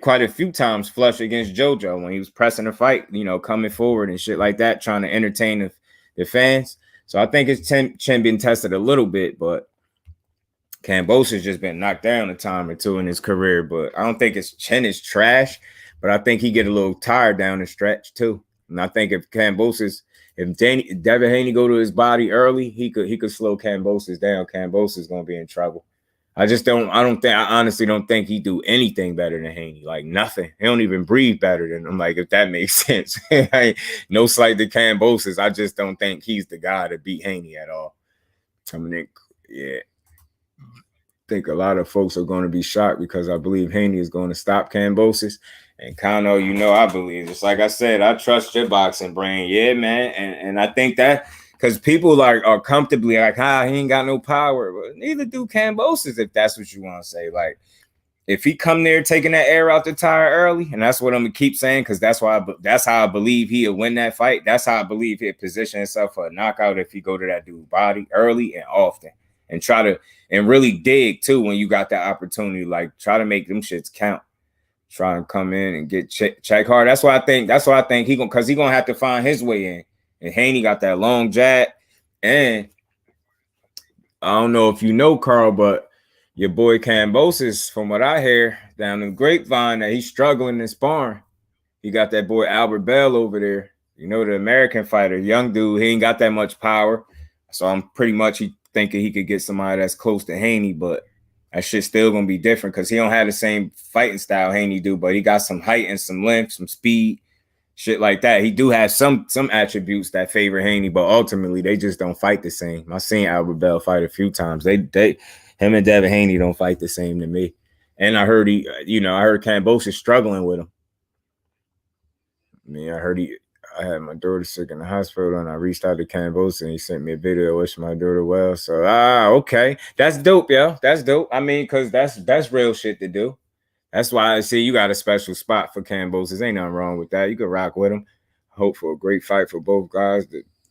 S1: quite a few times flush against JoJo when he was pressing the fight, coming forward and shit like that, trying to entertain the fans. So I think his chin been tested a little bit, but Cambosis just been knocked down a time or two in his career. But I don't think his chin is trash, but I think he get a little tired down the stretch too. And I think if Devin Haney go to his body early, he could slow Cambosis down. Cambosis gonna be in trouble. I honestly don't think he do anything better than Haney. Like, nothing. He don't even breathe better than him. Like, if that makes sense. No slight to Cambosis. I just don't think he's the guy to beat Haney at all. I mean, yeah. I think a lot of folks are going to be shocked, because I believe Haney is going to stop Cambosis. And Kano, I believe, just like I said, I trust your boxing brain. Yeah, man. And I think that, because people are comfortably like, he ain't got no power. But neither do Cambosis, if that's what you want to say. Like, if he come there taking that air out the tire early, and that's what I'm gonna keep saying, because that's how I believe he'll win that fight. That's how I believe he'll position himself for a knockout if he go to that dude's body early and often, and and really dig too when you got that opportunity. Like, try to make them shits count. Try and come in and get check hard. That's why I think he gonna have to find his way in. And Haney got that long jab. And I don't know if you know, Carl, but your boy Cambosis, from what I hear down in the grapevine, that he's struggling in sparring. He got that boy Albert Bell over there. The American fighter, young dude. He ain't got that much power. So I'm pretty much thinking he could get somebody that's close to Haney, but that shit's still gonna be different, because he don't have the same fighting style Haney do, but he got some height and some length, some speed, shit like that. He do have some attributes that favor Haney, but ultimately they just don't fight the same. I seen Albert Bell fight a few times. Him and Devin Haney don't fight the same to me. And I heard I heard Cambosis struggling with him. I mean, I had my daughter sick in the hospital, and I reached out to Cambosis, and he sent me a video wishing my daughter well. So, okay. That's dope, yo. That's dope. I mean, because that's real shit to do. That's why I see you got a special spot for Cambosis. Ain't nothing wrong with that. You can rock with him. Hope for a great fight for both guys.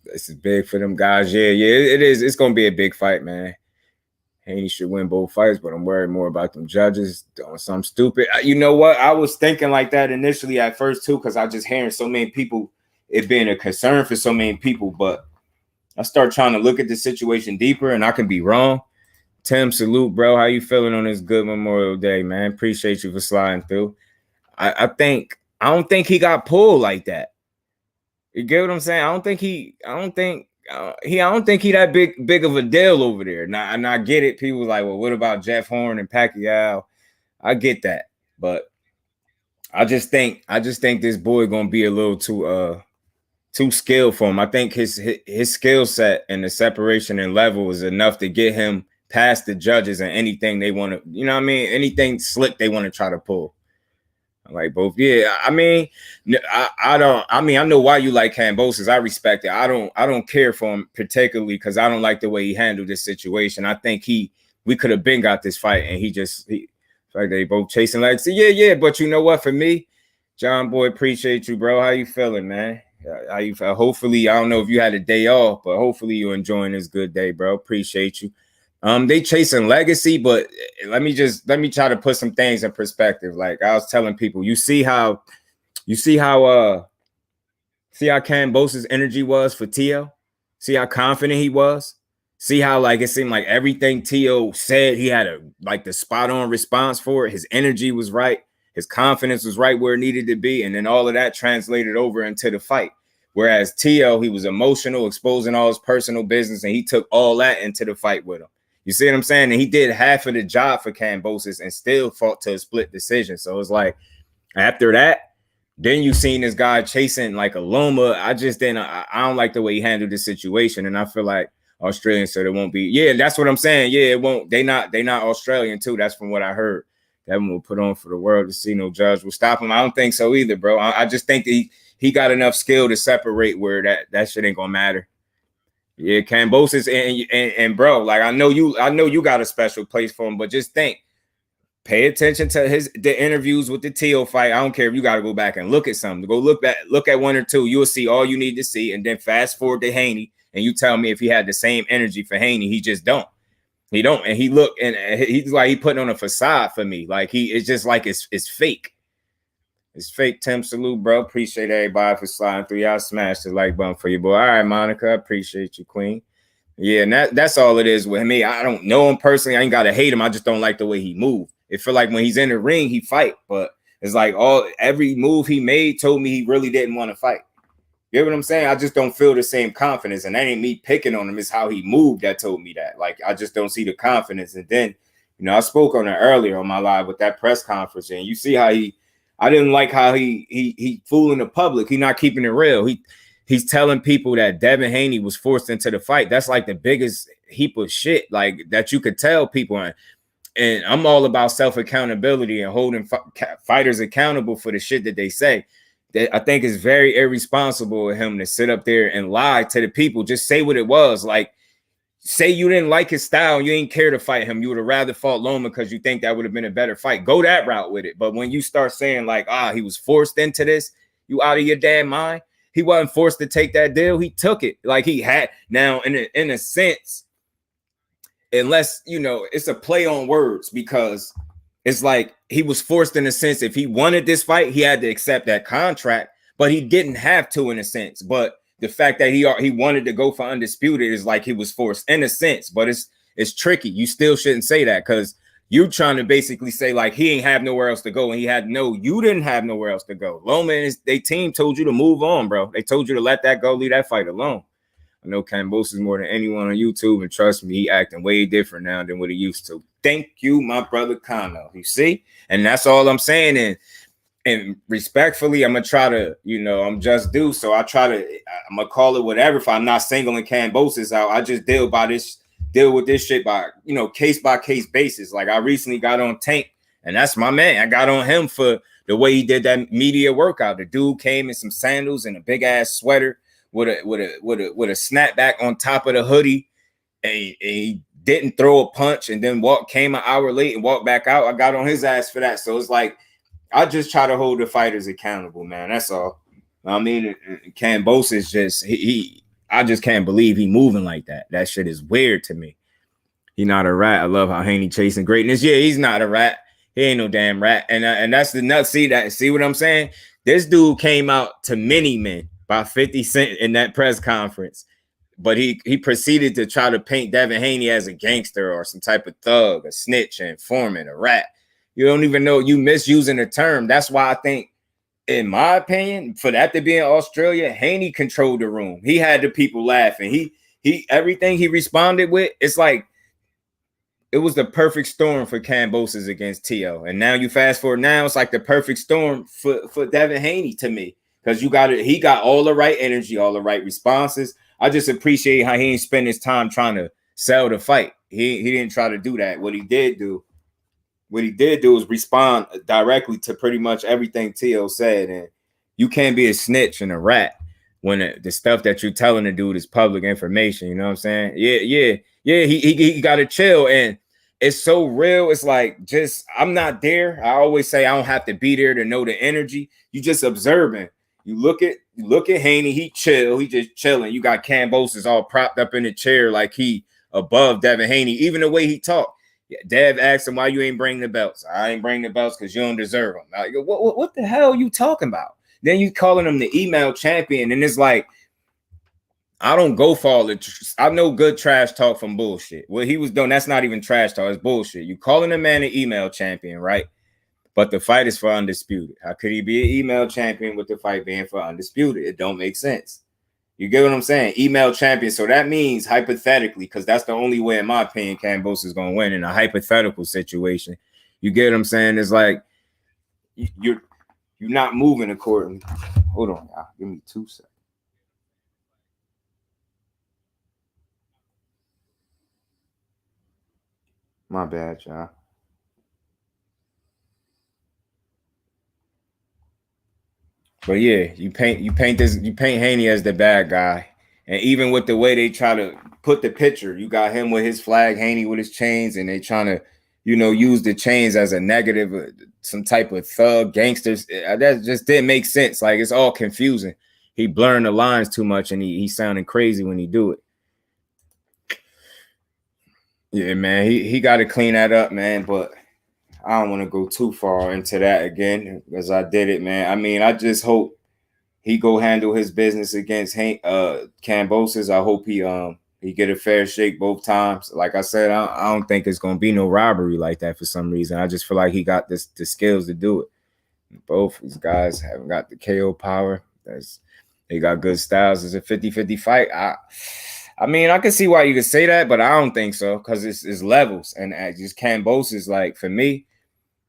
S1: This is big for them guys. Yeah, it is. It's going to be a big fight, man. Haney should win both fights, but I'm worried more about them judges doing something stupid. You know what? I was thinking like that initially at first too, because I just hearing so many people, it being a concern for so many people. But I start trying to look at the situation deeper, and I can be wrong. Tim, salute, bro. How you feeling on this good Memorial Day, man? Appreciate you for sliding through. I don't think he got pulled like that. You get what I'm saying? I don't think he that big of a deal over there. Now, and I get it. People like, well, what about Jeff Horn and Pacquiao? I get that, but I just think this boy gonna be a little too skilled for him. I think his skill set and the separation and level is enough to get him past the judges and anything they want to, you know what I mean? Anything slick they want to try to pull. Like both, yeah. I mean, I know why you like Kambosos. I respect it. I don't care for him particularly because I don't like the way he handled this situation. I think we could have been got this fight, and he like they both chasing legs. So yeah. But you know what? For me, John Boy, appreciate you, bro. How you feeling, man? How you feel? Hopefully, I don't know if you had a day off, but hopefully you enjoying this good day, bro. Appreciate you. They chasing legacy, but let me try to put some things in perspective. Like I was telling people, see how Kambosos' energy was for Tio? See how confident he was? See how like it seemed like everything Tio said, he had the spot on response for it. His energy was right, his confidence was right where it needed to be, and then all of that translated over into the fight. Whereas Tio, he was emotional, exposing all his personal business, and he took all that into the fight with him. You see what I'm saying? And he did half of the job for Kambosos and still fought to a split decision. So it's like after that, then you seen this guy chasing like a Loma. I don't like the way he handled the situation. And I feel like Australian said it won't be. Yeah, that's what I'm saying. Yeah, it won't. They not Australian too. That's from what I heard. That one will put on for the world to see. No judge will stop him. I don't think so either, bro. I just think that he got enough skill to separate where that shit ain't gonna matter. Yeah, Kambosos and bro, like I know you got a special place for him, but just pay attention to the interviews with the Tio fight. I don't care if you got to go back and look at something. Go look at one or two. You'll see all you need to see, and then fast forward to Haney, and you tell me if he had the same energy for Haney. He just don't. He don't, and he look and he's like he putting on a facade for me. Like it's just like it's fake. It's fake. Tim, salute, bro. Appreciate everybody for sliding through. Y'all smashed the like button for you, boy. All right, Monica. Appreciate you, Queen. Yeah, and that's all it is with me. I don't know him personally. I ain't gotta hate him. I just don't like the way he moved. It feel like when he's in the ring, he fight, but it's like every move he made told me he really didn't want to fight. You know what I'm saying? I just don't feel the same confidence, and that ain't me picking on him. It's how he moved that told me that. Like I just don't see the confidence. And then, I spoke on it earlier on my live with that press conference, and you see how I didn't like how he fooling the public. He not keeping it real. He's telling people that Devin Haney was forced into the fight. That's like the biggest heap of shit like that you could tell people. And I'm all about self-accountability and holding fighters accountable for the shit that they say. That I think is very irresponsible of him to sit up there and lie to the people. Just say what it was. Like, say you didn't like his style, you ain't care to fight him. You would have rather fought Loma because you think that would have been a better fight. Go that route with it. But when you start saying like, he was forced into this, you out of your damn mind. He wasn't forced to take that deal. He took it. Like he had. Now, in a sense, unless, it's a play on words because it's like he was forced in a sense. If he wanted this fight, he had to accept that contract, but he didn't have to in a sense. But the fact that he wanted to go for undisputed is like he was forced in a sense, but it's tricky. You still shouldn't say that because you're trying to basically say like he ain't have nowhere else to go, and you didn't have nowhere else to go. Loma and they team told you to move on, bro. They told you to let that go, leave that fight alone. I know Kambosos more than anyone on YouTube, and trust me, he acting way different now than what he used to. Thank you, my brother Kano. You see? And that's all I'm saying. And respectfully, I'm going to try to, I'm just due. So I'm going to call it whatever. If I'm not singling Kambosos out, I just deal with this shit by, case by case basis. Like I recently got on Tank, and that's my man. I got on him for the way he did that media workout. The dude came in some sandals and a big ass sweater with a snapback on top of the hoodie, and he didn't throw a punch, and then came an hour late and walked back out. I got on his ass for that. So it's like I just try to hold the fighters accountable, man. That's all. I mean, Kambosos just I just can't believe he moving like that. That shit is weird to me. He not a rat. I love how Haney chasing greatness. Yeah, he's not a rat. He ain't no damn rat. And that's the nuts. See what I'm saying? This dude came out to many men by 50 Cent in that press conference. But he proceeded to try to paint Devin Haney as a gangster or some type of thug, a snitch, an informant, a rat. You don't even know, you misusing the term. That's why I think, in my opinion, for that to be in Australia, Haney controlled the room. He had the people laughing. He everything he responded with, it's like it was the perfect storm for Kambosos against T.O. And now you fast forward now, it's like the perfect storm for Devin Haney to me. Because he got all the right energy, all the right responses. I just appreciate how he didn't spend his time trying to sell the fight. He didn't try to do that. What he did do is respond directly to pretty much everything T.O. said. And you can't be a snitch and a rat when the stuff that you're telling the dude is public information. You know what I'm saying? Yeah. He got to chill. And it's so real. It's like, just, I'm not there. I always say I don't have to be there to know the energy. You just observing. You look at Haney, he chill, he just chilling. You got Kambosos all propped up in the chair like he above Devin Haney. Even the way he talked. Yeah, Dev asked him, why you ain't bring the belts? I ain't bring the belts because you don't deserve them. Like, what the hell are you talking about? Then you calling him the email champion, and it's like, I don't go for all the I know good trash talk from bullshit. What he was doing, that's not even trash talk, it's bullshit. You calling a man an email champion, right? But the fight is for undisputed. How could he be an email champion with the fight being for undisputed? It don't make sense. You get what I'm saying? Email champion. So that means hypothetically, because that's the only way, in my opinion, Kambosos is going to win in a hypothetical situation. You get what I'm saying? It's like you're not moving accordingly. Hold on, y'all. Give me 2 seconds. My bad, y'all. But yeah, you paint Haney as the bad guy. And even with the way they try to put the picture, you got him with his flag, Haney with his chains, and they trying to, use the chains as a negative, some type of thug, gangsters. That just didn't make sense. Like, it's all confusing. He blurring the lines too much, and he sounding crazy when he do it. Yeah, man, he got to clean that up, man. But I don't want to go too far into that again because I did it, man. I mean, I just hope he go handle his business against Kambosos. I hope he get a fair shake both times. Like I said, I don't think it's gonna be no robbery like that for some reason. I just feel like he got the skills to do it. Both these guys haven't got the KO power. They got good styles. It's a 50-50 fight. I mean, I can see why you could say that, but I don't think so because it's levels. And just Kambosos, like, for me,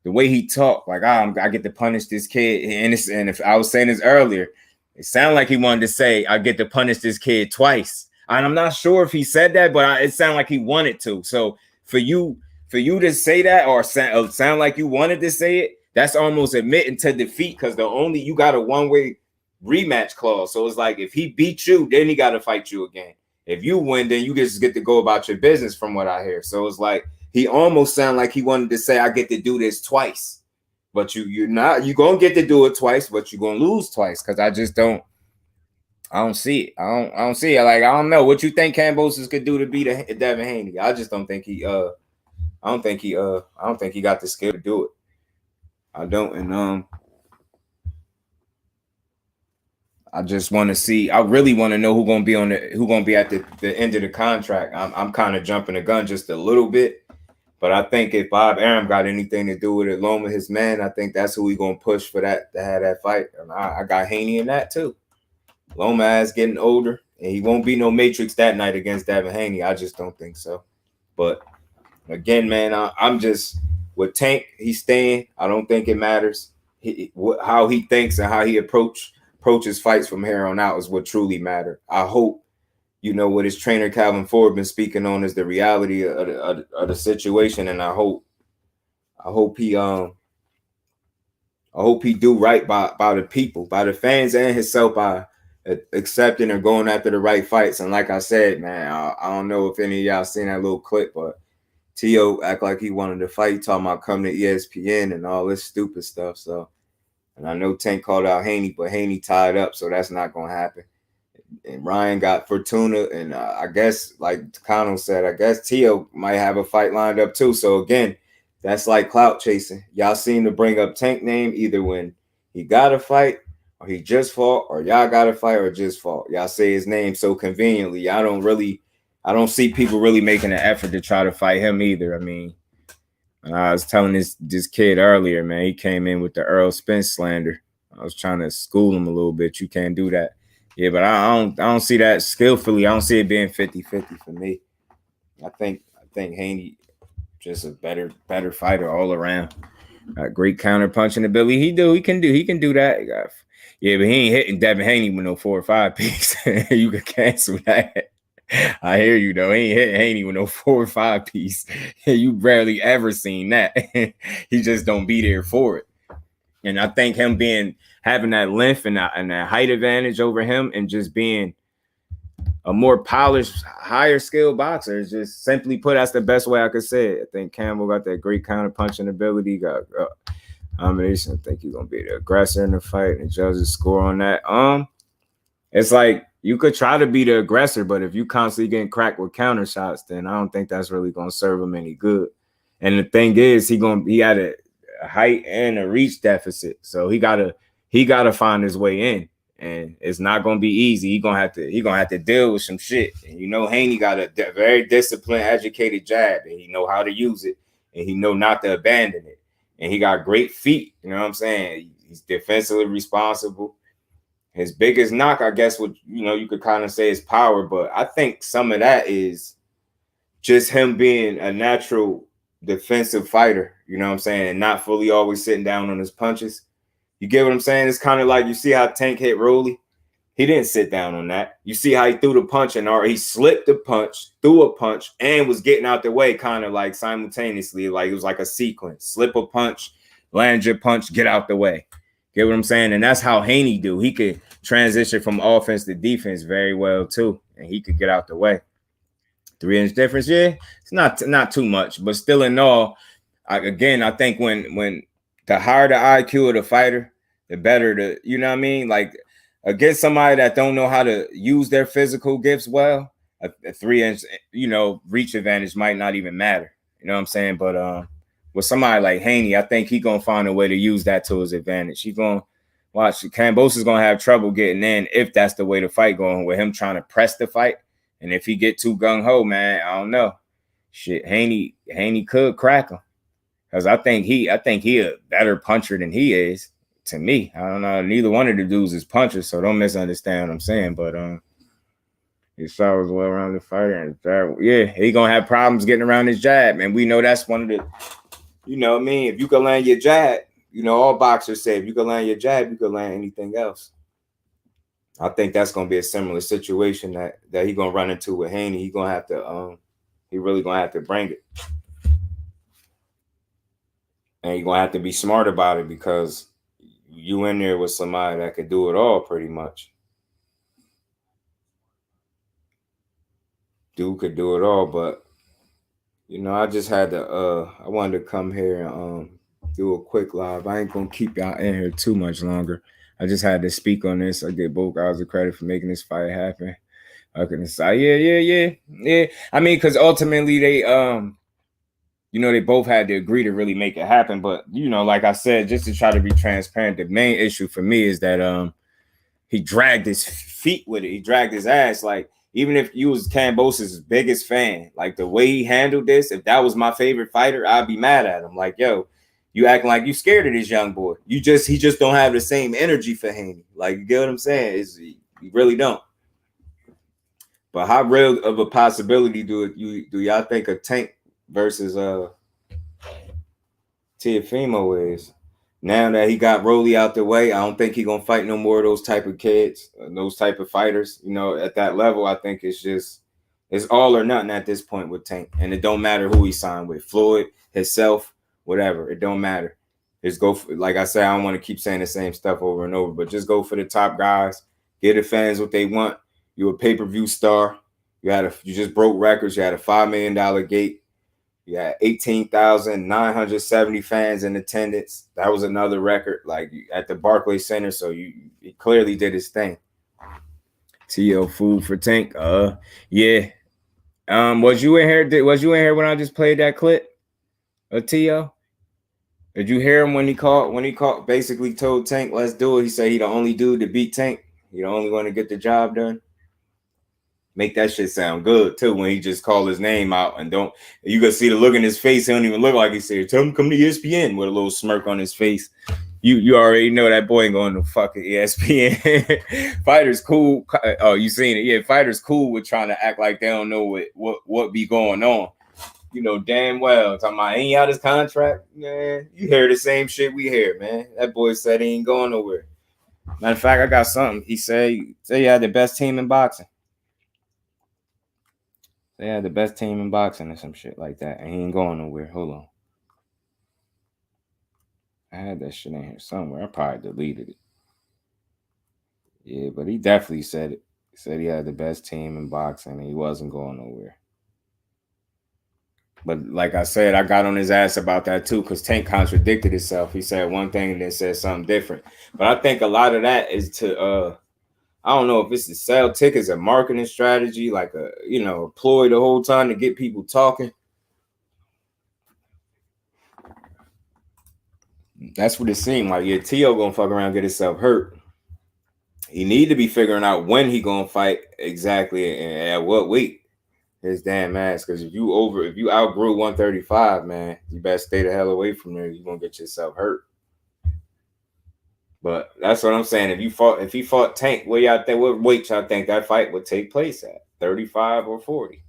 S1: the way he talked, like, I get to punish this kid. And if I was saying this earlier, it sounded like he wanted to say, I get to punish this kid twice. And I'm not sure if he said that, but it sounded like he wanted to. So for you to say that or sound like you wanted to say it, that's almost admitting to defeat because you got a one-way rematch clause. So it's like if he beat you, then he got to fight you again. If you win, then you just get to go about your business from what I hear. So it's like he almost sounded like he wanted to say, I get to do this twice. But you're going to get to do it twice, but you're going to lose twice because I don't see it. I don't see it. Like, I don't know what you think Kambosos could do to beat Devin Haney. I just don't think he got the skill to do it. I don't. And I just want to see. I really want to know who's gonna be at the end of the contract. I'm kind of jumping the gun just a little bit, but I think if Bob Arum got anything to do with it, along with his man, I think that's who we gonna push for that to have that fight. And I got Haney in that too. Lomas getting older, and he won't be no Matrix that night against Devin Haney. I just don't think so. But again, man, I'm just with Tank. He's staying. I don't think it matters how he thinks and how he approaches fights from here on out is what truly matter. I hope, what his trainer Calvin Ford been speaking on is the reality of the situation, and I hope he do right by the people, by the fans and himself, by accepting or going after the right fights. And like I said, man, I don't know if any of y'all seen that little clip, but T.O. act like he wanted to fight, talking about coming to ESPN and all this stupid stuff. So, and I know Tank called out Haney, but Haney tied up, so that's not going to happen. and Ryan got Fortuna, and I guess like Kano said, I guess Tio might have a fight lined up too. So again, that's like clout chasing. Y'all seem to bring up Tank name either when he got a fight or he just fought, or y'all got a fight or just fought. Y'all say his name so conveniently. Y'all don't really, I don't see people really making an effort to try to fight him either. I mean, I was telling this kid earlier, man, he came in with the Earl Spence slander. I was trying to school him a little bit. You can't do that. Yeah, but I don't see that skillfully. I don't see it being 50-50 for me. I think Haney just a better fighter all around. Great counter punching ability. He can do that. Yeah, but he ain't hitting Devin Haney with no 4 or 5 piece. You can cancel that. I hear you though. He ain't hitting Haney with no 4 or 5 piece. You rarely ever seen that. He just don't be there for it. And I think him having that length and that height advantage over him, and just being a more polished, higher skill boxer, is just simply put, that's the best way I could say it. I think Campbell got that great counter punching ability. Got combination. I think he's gonna be the aggressor in the fight, and the judges score on that. It's like you could try to be the aggressor, but if you constantly getting cracked with counter shots, then I don't think that's really gonna serve him any good. And the thing is, he had a height and a reach deficit, so he gotta find his way in, and it's not gonna be easy. He gonna have to deal with some shit. And Haney got a very disciplined, educated jab, and he know how to use it, and he know not to abandon it. And he got great feet. You know what I'm saying? He's defensively responsible. His biggest knock, I guess, you could kind of say is power, but I think some of that is just him being a natural defensive fighter, you know what I'm saying, and not fully always sitting down on his punches. You get what I'm saying? It's kind of like, you see how Tank hit Rolly? He didn't sit down on that. You see how he threw the punch, and he slipped the punch, threw a punch, and was getting out the way kind of like simultaneously. Like it was like a sequence. Slip a punch, land your punch, get out the way. Get what I'm saying? And that's how Haney do. He could transition from offense to defense very well too, and he could get out the way. 3-inch difference, yeah, it's not too much, but still in all, I think when the higher the IQ of the fighter, the better the, you know what I mean? Like against somebody that don't know how to use their physical gifts well, a 3-inch, reach advantage might not even matter. You know what I'm saying? But with somebody like Haney, I think he's gonna find a way to use that to his advantage. He's gonna watch. Cambosa's gonna have trouble getting in if that's the way the fight going, with him trying to press the fight. And if he get too gung-ho, man, I don't know. Shit, Haney could crack him. Because I think he a better puncher than he is, to me. I don't know. Neither one of the dudes is punchers, so don't misunderstand what I'm saying. But his shot was well-rounded fighter. And yeah, he gonna have problems getting around his jab. And we know that's one of the, you know what I mean? If you can land your jab, all boxers say if you can land your jab, you can land anything else. I think that's gonna be a similar situation that he's gonna run into with Haney. He gonna have to he really gonna have to bring it. And you're gonna have to be smart about it, because you in there with somebody that could do it all pretty much. Dude could do it all, but I just had to I wanted to come here and do a quick live. I ain't gonna keep y'all in here too much longer. I just had to speak on this. I give both guys the credit for making this fight happen. I can say, yeah. I mean, because ultimately they they both had to agree to really make it happen. But like I said, just to try to be transparent, the main issue for me is that he dragged his feet with it. He dragged his ass. Like, even if you was Cambosa's biggest fan, like the way he handled this, if that was my favorite fighter, I'd be mad at him. Like, yo, you acting like you scared of this young boy. He just don't have the same energy for Haney. Like, you get what I'm saying? You really don't. But how real of a possibility do y'all think a Tank versus Teofimo is? Now that he got Rolly out the way, I don't think he's gonna fight no more of those type of kids, those type of fighters. At that level, I think it's all or nothing at this point with Tank. And it don't matter who he signed with, Floyd, himself, whatever. It don't matter. Just go for, like I said, I don't want to keep saying the same stuff over and over, but just go for the top guys. Give the fans what they want. You a pay-per-view star. You just broke records. You had a $5 million gate. You had 18,970 fans in attendance. That was another record, like at the Barclays Center. So he clearly did his thing. T.O. food for Tank. Yeah. Was you in here? Was you in here when I just played that clip of T.O.? Did you hear him when he called? When he called, basically told Tank, "Let's do it." He said he the only dude to beat Tank. He the only one to get the job done. Make that shit sound good too when he just called his name out and don't. You can see the look in his face. He don't even look like he said, "Tell him to come to ESPN" with a little smirk on his face. You already know that boy ain't going to fucking ESPN. Fighters cool. Oh, you seen it? Yeah, fighters cool with trying to act like they don't know what be going on. You know damn well. Talking about ain't out his contract, man. You hear the same shit we hear, man. That boy said he ain't going nowhere. Matter of fact, I got something. He said he had the best team in boxing. They had the best team in boxing or some shit like that, and he ain't going nowhere. Hold on. I had that shit in here somewhere. I probably deleted it. Yeah, but he definitely said it. He said he had the best team in boxing, and he wasn't going nowhere. But like I said, I got on his ass about that too, because Tank contradicted himself. He said one thing and then said something different. But I think a lot of that is to I don't know if it's to sell tickets, a marketing strategy, like a ploy the whole time to get people talking. That's what it seemed like. Yeah, T.O. gonna fuck around and get himself hurt. He need to be figuring out when he gonna fight exactly and at what weight. His damn ass. Because if you outgrew 135, man, you better stay the hell away from there. You're gonna get yourself hurt. But that's what I'm saying. If he fought Tank, what weight y'all think that fight would take place at? 35 or 40?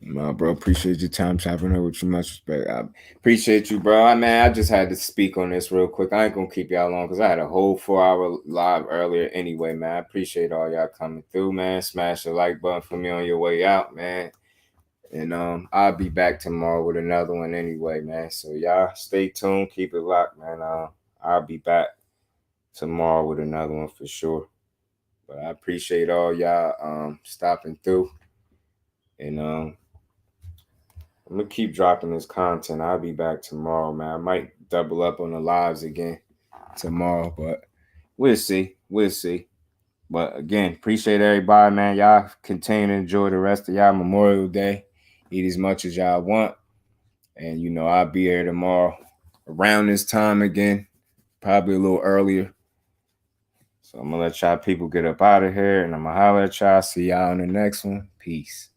S1: No, bro, appreciate your time chopping up with you. Much respect. I appreciate you, bro. I just had to speak on this real quick. I ain't gonna keep y'all long because I had a whole 4-hour live earlier anyway, man. I appreciate all y'all coming through, man. Smash the like button for me on your way out, man. And I'll be back tomorrow with another one anyway, man. So y'all stay tuned, keep it locked, man. I'll be back tomorrow with another one for sure. But I appreciate all y'all stopping through. And I'm gonna keep dropping this content. I'll be back tomorrow, man. I might double up on the lives again tomorrow, but we'll see. We'll see. But again, appreciate everybody, man. Y'all continue to enjoy the rest of y'all Memorial Day. Eat as much as y'all want. And I'll be here tomorrow around this time again, probably a little earlier. So I'm gonna let y'all people get up out of here, and I'm gonna holler at y'all. See y'all in the next one. Peace.